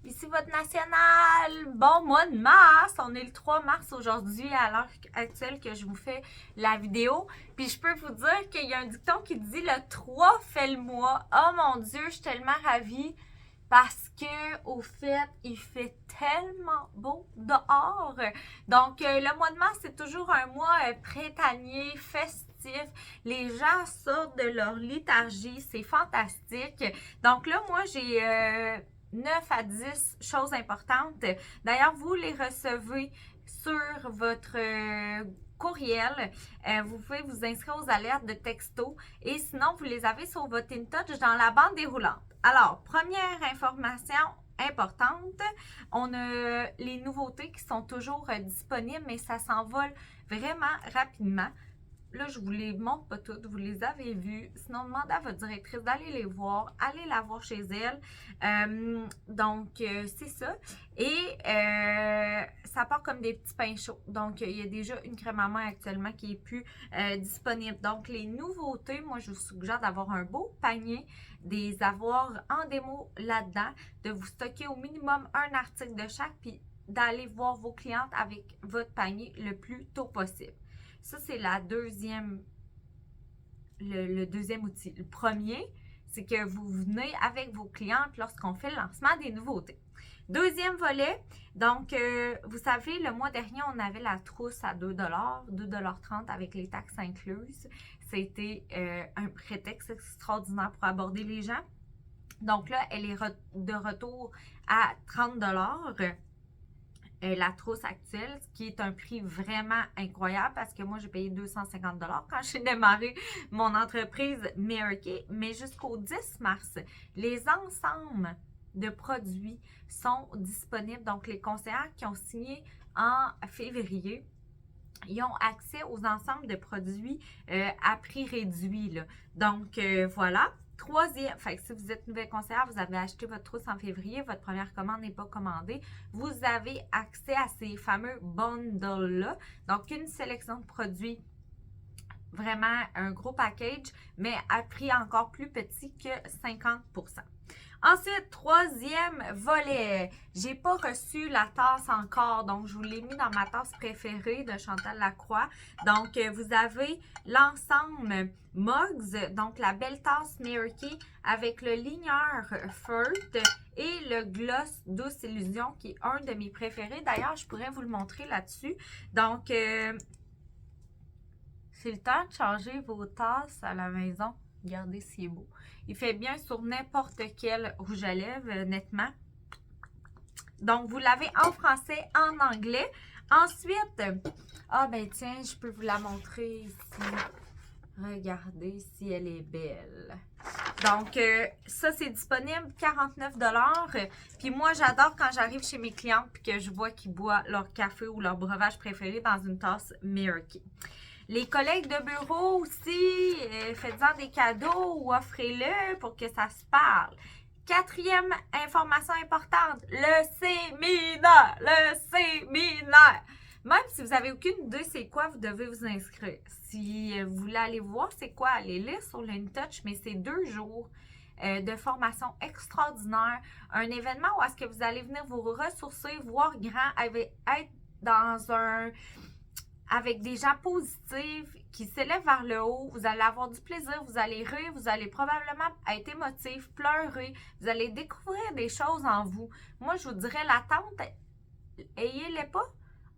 Ici votre national. Bon mois de mars. On est le 3 mars aujourd'hui à l'heure actuelle que je vous fais la vidéo. Puis je peux vous dire qu'il y a un dicton qui dit le 3 fait le mois. Oh mon Dieu, je suis tellement ravie parce que au fait, il fait tellement beau dehors. Donc le mois de mars, c'est toujours un mois printanier, festif. Les gens sortent de leur léthargie, c'est fantastique. Donc là, moi, j'ai 9 à 10 choses importantes. D'ailleurs, vous les recevez sur votre courriel. Vous pouvez vous inscrire aux alertes de texto et sinon, vous les avez sur votre InTouch dans la bande déroulante. Alors, première information importante, on a les nouveautés qui sont toujours disponibles, mais ça s'envole vraiment rapidement. Là, je vous les montre pas toutes, vous les avez vues. Sinon, demandez à votre directrice d'aller les voir. Allez la voir chez elle. C'est ça. Et ça part comme des petits pains chauds. Donc, il y a déjà une crème à main actuellement qui est plus disponible. Donc, les nouveautés, moi, je vous suggère d'avoir un beau panier, des avoirs en démo là-dedans, de vous stocker au minimum un article de chaque, puis d'aller voir vos clientes avec votre panier le plus tôt possible. Ça, c'est le deuxième outil. Le premier, c'est que vous venez avec vos clientes lorsqu'on fait le lancement des nouveautés. Deuxième volet, donc, vous savez, le mois dernier, on avait la trousse à 2 2,30 avec les taxes incluses. C'était un prétexte extraordinaire pour aborder les gens. Donc là, elle est de retour à 30 la trousse actuelle, ce qui est un prix vraiment incroyable parce que moi, j'ai payé 250 quand j'ai démarré mon entreprise Mary Kay. Mais jusqu'au 10 mars, les ensembles de produits sont disponibles. Donc, les conseillères qui ont signé en février, ils ont accès aux ensembles de produits à prix réduit. Là. Donc, voilà. Troisième, fait que si vous êtes nouvelle conseillère, vous avez acheté votre trousse en février, votre première commande n'est pas commandée, vous avez accès à ces fameux bundles-là. Donc, une sélection de produits, vraiment un gros package, mais à prix encore plus petit que 50%. Ensuite, troisième volet. J'ai pas reçu la tasse encore, donc je vous l'ai mis dans ma tasse préférée de Chantal Lacroix. Donc, vous avez l'ensemble Mugs, donc la belle tasse Mary Kay avec le ligneur Feutre et le gloss Douce Illusion qui est un de mes préférés. D'ailleurs, je pourrais vous le montrer là-dessus. Donc, c'est le temps de changer vos tasses à la maison. Regardez s'il est beau. Il fait bien sur n'importe quel rouge à lèvres, nettement. Donc, vous l'avez en français, en anglais. Ensuite, ben tiens, je peux vous la montrer ici. Regardez si elle est belle. Donc, ça, c'est disponible 49 $. Puis moi, j'adore quand j'arrive chez mes clientes et que je vois qu'ils boivent leur café ou leur breuvage préféré dans une tasse Mary Kay. Les collègues de bureau aussi, faites-en des cadeaux ou offrez-le pour que ça se parle. Quatrième information importante, le séminaire, Même si vous n'avez aucune idée c'est quoi, vous devez vous inscrire. Si vous voulez aller voir c'est quoi, allez lire sur l'InTouch, mais c'est 2 jours de formation extraordinaire. Un événement où est-ce que vous allez venir vous ressourcer, voir grand, être dans avec des gens positifs qui s'élèvent vers le haut, vous allez avoir du plaisir, vous allez rire, vous allez probablement être émotif, pleurer, vous allez découvrir des choses en vous. Moi, je vous dirais, l'attente, ayez-les pas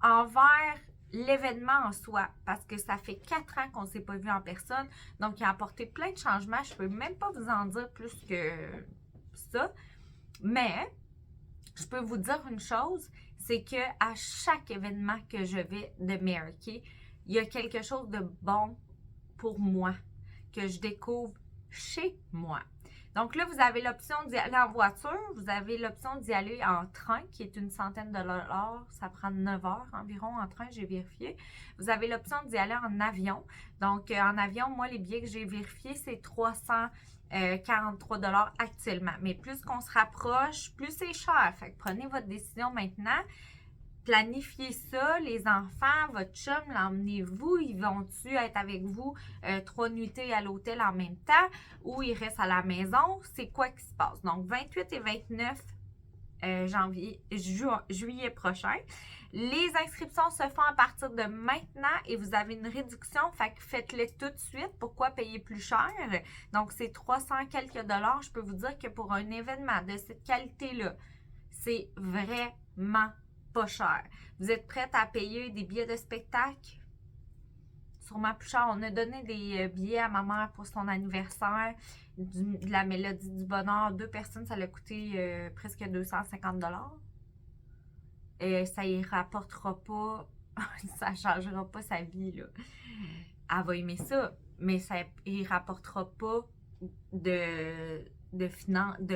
envers l'événement en soi, parce que ça fait 4 ans qu'on ne s'est pas vu en personne, donc il a apporté plein de changements, je ne peux même pas vous en dire plus que ça, mais je peux vous dire une chose, c'est que à chaque événement que je vais de Mary Kay, il y a quelque chose de bon pour moi, que je découvre chez moi. Donc là, vous avez l'option d'y aller en voiture, vous avez l'option d'y aller en train, qui est une centaine de $, ça prend 9 heures environ en train, j'ai vérifié. Vous avez l'option d'y aller en avion. Donc, en avion, moi, les billets que j'ai vérifiés, c'est 343 $ actuellement. Mais plus qu'on se rapproche, plus c'est cher. Fait que prenez votre décision maintenant. Planifiez ça, les enfants, votre chum, l'emmenez-vous, ils vont-tu être avec vous 3 nuitées à l'hôtel en même temps ou ils restent à la maison? C'est quoi qui se passe? Donc, 28 et 29 juillet prochain. Les inscriptions se font à partir de maintenant et vous avez une réduction, fait que faites-le tout de suite. Pourquoi payer plus cher? Donc, c'est 300 quelques dollars. Je peux vous dire que pour un événement de cette qualité-là, c'est vraiment pas cher. Vous êtes prête à payer des billets de spectacle? Sûrement plus cher. On a donné des billets à ma mère pour son anniversaire de la Mélodie du Bonheur. 2 personnes, ça l'a coûté presque 250 dollars. Et ça y rapportera pas, ça ne changera pas sa vie, là. Elle va aimer ça, mais ça y rapportera pas de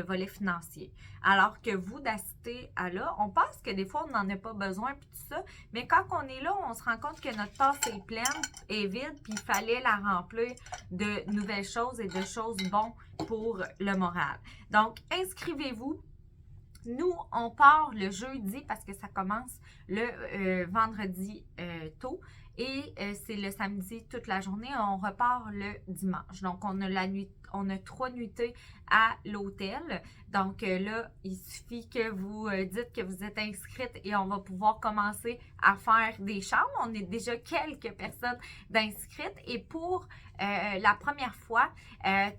volet financier. Alors que vous, d'assister à là, on pense que des fois, on n'en a pas besoin, puis tout ça, mais quand on est là, on se rend compte que notre tasse est pleine, est vide, puis il fallait la remplir de nouvelles choses et de choses bonnes pour le moral. Donc, inscrivez-vous. Nous, on part le jeudi parce que ça commence le vendredi tôt et c'est le samedi toute la journée. On repart le dimanche. Donc, on a 3 nuitées à l'hôtel. Donc là, il suffit que vous dites que vous êtes inscrite et on va pouvoir commencer à faire des chambres. On est déjà quelques personnes d'inscrites et pour la première fois,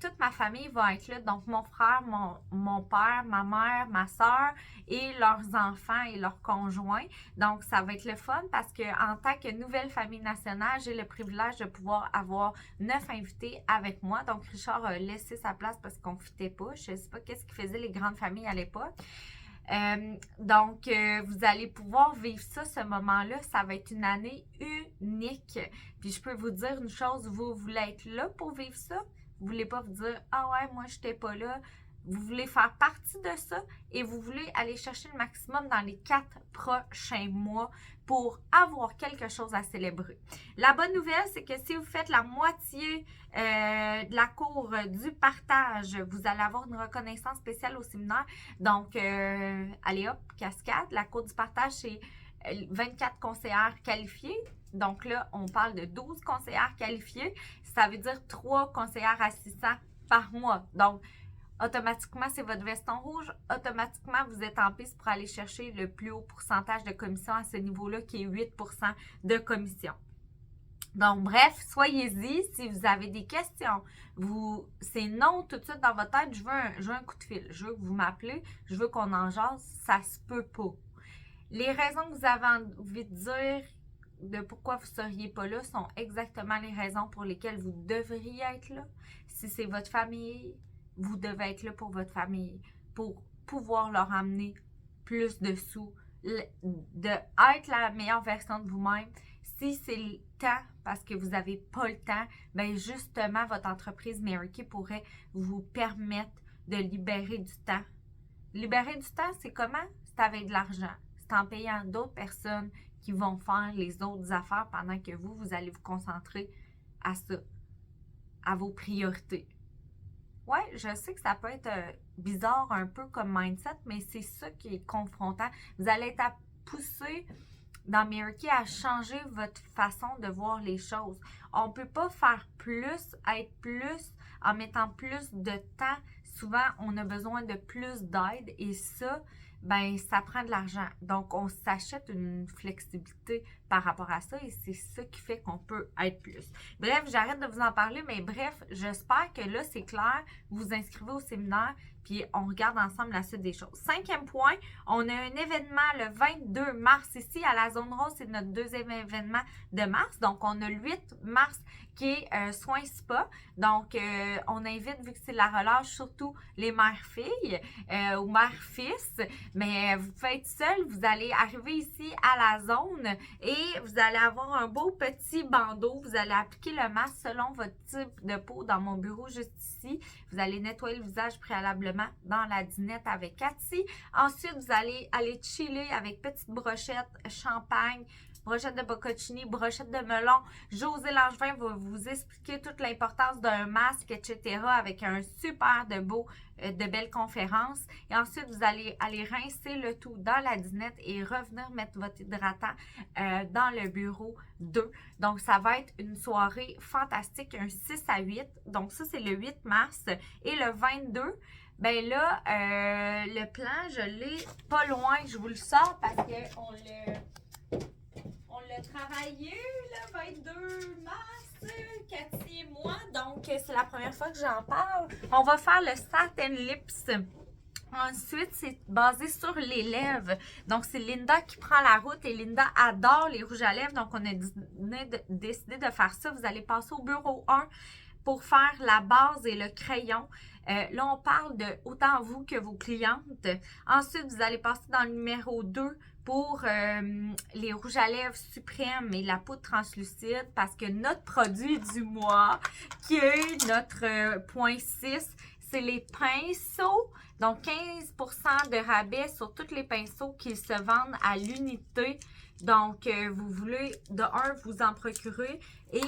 toute ma famille va être là. Donc, mon frère, mon père, ma mère, ma soeur et leurs enfants et leurs conjoints. Donc, ça va être le fun parce qu'en tant que nouvelle famille nationale, j'ai le privilège de pouvoir avoir 9 invités avec moi. Donc, Richard a laissé sa place parce qu'on ne fitait pas. Je ne sais pas qu'est-ce qu'ils faisaient les grandes familles à l'époque. Donc, vous allez pouvoir vivre ça, ce moment-là. Ça va être une année unique. Puis, je peux vous dire une chose, vous voulez être là pour vivre ça. Vous ne voulez pas vous dire, ah ouais, moi, je n'étais pas là. Vous voulez faire partie de ça et vous voulez aller chercher le maximum dans les 4 prochains mois pour avoir quelque chose à célébrer. La bonne nouvelle, c'est que si vous faites la moitié de la cour du partage, vous allez avoir une reconnaissance spéciale au séminaire. Donc, allez hop, cascade. La cour du partage, c'est 24 conseillères qualifiées. Donc là, on parle de 12 conseillères qualifiées. Ça veut dire 3 conseillères assistants par mois. Donc, automatiquement, c'est votre veston rouge. Automatiquement, vous êtes en piste pour aller chercher le plus haut pourcentage de commission à ce niveau-là, qui est 8% de commission. Donc, bref, soyez-y. Si vous avez des questions, c'est non tout de suite dans votre tête. Je veux un coup de fil. Je veux que vous m'appelez. Je veux qu'on en jase. Ça se peut pas. Les raisons que vous avez envie de dire de pourquoi vous ne seriez pas là sont exactement les raisons pour lesquelles vous devriez être là. Si c'est votre famille, vous devez être là pour votre famille, pour pouvoir leur amener plus de sous, d'être la meilleure version de vous-même. Si c'est le temps, parce que vous n'avez pas le temps, bien justement, votre entreprise Mary Kay pourrait vous permettre de libérer du temps. Libérer du temps, c'est comment? C'est avec de l'argent. C'est en payant d'autres personnes qui vont faire les autres affaires pendant que vous allez vous concentrer à ça, à vos priorités. Ouais, je sais que ça peut être bizarre un peu comme mindset, mais c'est ça qui est confrontant. Vous allez être poussé dans Mary Kay à changer votre façon de voir les choses. On ne peut pas faire plus, être plus en mettant plus de temps. Souvent, on a besoin de plus d'aide et ça, ben ça prend de l'argent. Donc, on s'achète une flexibilité par rapport à ça et c'est ça qui fait qu'on peut être plus. Bref, j'arrête de vous en parler, mais bref, j'espère que là, c'est clair. Vous vous inscrivez au séminaire puis on regarde ensemble la suite des choses. 5e point, on a un événement le 22 mars ici à la Zone Rose. C'est notre 2e événement de mars. Donc, on a le 8 mars qui est soins spa. Donc, on invite, vu que c'est la relâche, surtout les mères-filles ou mères-fils. Mais vous pouvez être seul, vous allez arriver ici à la zone et vous allez avoir un beau petit bandeau. Vous allez appliquer le masque selon votre type de peau dans mon bureau juste ici. Vous allez nettoyer le visage préalablement dans la dinette avec Cathy. Ensuite, vous allez aller chiller avec petite brochette, champagne, brochette de bocconcini, brochette de melon. José Langevin va vous expliquer toute l'importance d'un masque, etc. avec un super de belles conférences. Et ensuite, vous allez aller rincer le tout dans la dinette et revenir mettre votre hydratant dans le bureau 2. Donc, ça va être une soirée fantastique, un 6 à 8. Donc, ça, c'est le 8 mars. Et le 22, Ben là, le plan, je l'ai pas loin. Je vous le sors parce qu'on l'a travaillé le 22 mars, Cathy et moi. Donc, c'est la première fois que j'en parle. On va faire le Satin Lips. Ensuite, c'est basé sur les lèvres. Donc, c'est Linda qui prend la route et Linda adore les rouges à lèvres. Donc, on a décidé de faire ça. Vous allez passer au bureau 1 pour faire la base et le crayon. Là, on parle de autant vous que vos clientes. Ensuite, vous allez passer dans le numéro 2 pour les rouges à lèvres suprêmes et la poudre translucide parce que notre produit du mois, qui est notre point 6, c'est les pinceaux. Donc, 15% de rabais sur tous les pinceaux qui se vendent à l'unité. Donc, vous voulez, de un, vous en procurer et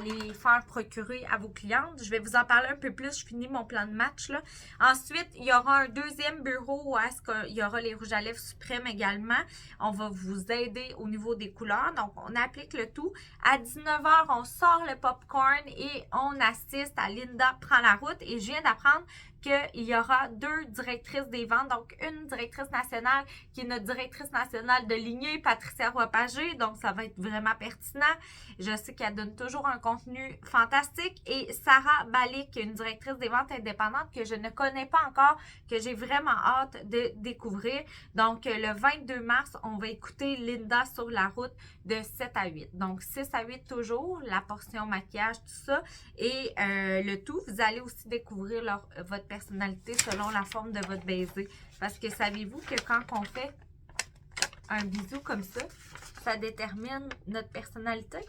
les faire procurer à vos clientes. Je vais vous en parler un peu plus. Je finis mon plan de match, là. Ensuite, il y aura un deuxième bureau où est-ce qu'il y aura les rouges à lèvres suprêmes également. On va vous aider au niveau des couleurs. Donc, on applique le tout. À 19h, on sort le popcorn et on assiste à Linda prend la route. Et je viens d'apprendre qu'il y aura 2 directrices des ventes. Donc, une directrice nationale qui est notre directrice nationale de lignée, Patricia Roy-Pagé. Donc, ça va être vraiment pertinent. Je sais qu'elle donne toujours un contenu fantastique. Et Sarah Balic, une directrice des ventes indépendantes que je ne connais pas encore, que j'ai vraiment hâte de découvrir. Donc, le 22 mars, on va écouter Linda sur la route de 7 à 8. Donc, 6 à 8 toujours, la portion maquillage, tout ça. Et le tout, vous allez aussi découvrir votre personnalité selon la forme de votre baiser. Parce que savez-vous que quand on fait un bisou comme ça détermine notre personnalité.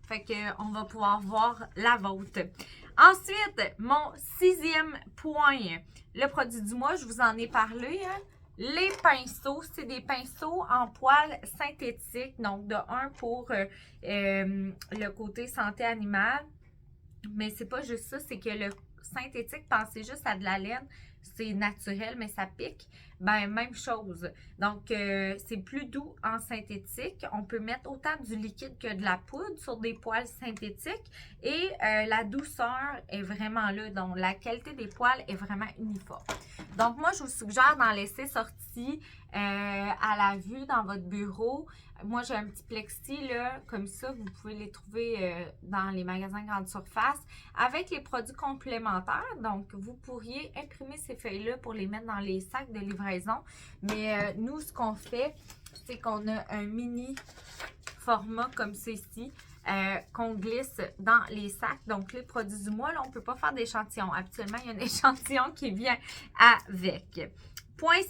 Fait qu'on va pouvoir voir la vôtre. Ensuite, mon 6e point, le produit du mois, je vous en ai parlé, hein? Les pinceaux, c'est des pinceaux en poils synthétiques. Donc, de un pour le côté santé animale. Mais c'est pas juste ça, c'est que le synthétique, pensez juste à de la laine, c'est naturel, mais ça pique. Ben, même chose. Donc, c'est plus doux en synthétique. On peut mettre autant du liquide que de la poudre sur des poils synthétiques. Et la douceur est vraiment là. Donc, la qualité des poils est vraiment uniforme. Donc, moi, je vous suggère d'en laisser sortir à la vue dans votre bureau. Moi, j'ai un petit plexi, là, comme ça. Vous pouvez les trouver dans les magasins grande surface avec les produits complémentaires. Donc, vous pourriez imprimer ces feuilles-là pour les mettre dans les sacs de livraison. Mais nous, ce qu'on fait, c'est qu'on a un mini format comme ceci. Qu'on glisse dans les sacs. Donc, les produits du mois, là, on ne peut pas faire d'échantillon. Actuellement, il y a un échantillon qui vient avec. Point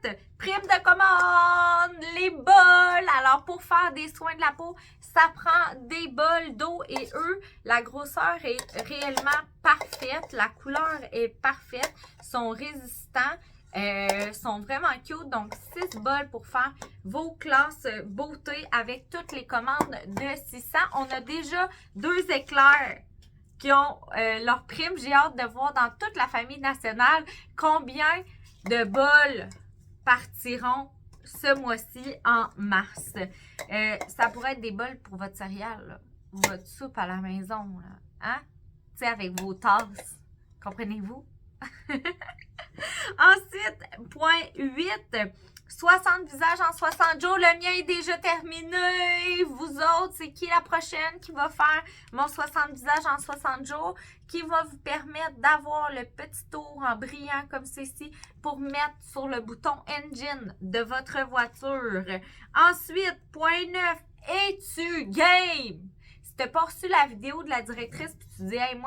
7, prime de commande, les bols. Alors, pour faire des soins de la peau, ça prend des bols d'eau et eux, la grosseur est réellement parfaite. La couleur est parfaite. Ils sont résistants. Sont vraiment cute. Donc, 6 bols pour faire vos classes beauté avec toutes les commandes de 600. On a déjà 2 éclairs qui ont leur prime. J'ai hâte de voir dans toute la famille nationale combien de bols partiront ce mois-ci en mars. Ça pourrait être des bols pour votre céréale, là, votre soupe à la maison. Là, hein? Tu sais, avec vos tasses. Comprenez-vous? Ensuite, point 8, 60 visages en 60 jours. Le mien est déjà terminé. Vous autres, c'est qui la prochaine qui va faire mon 60 visages en 60 jours? Qui va vous permettre d'avoir le petit tour en brillant comme ceci pour mettre sur le bouton Engine de votre voiture. Ensuite, point 9, es-tu game? Si tu n'as pas reçu la vidéo de la directrice puis tu dis, hey, moi,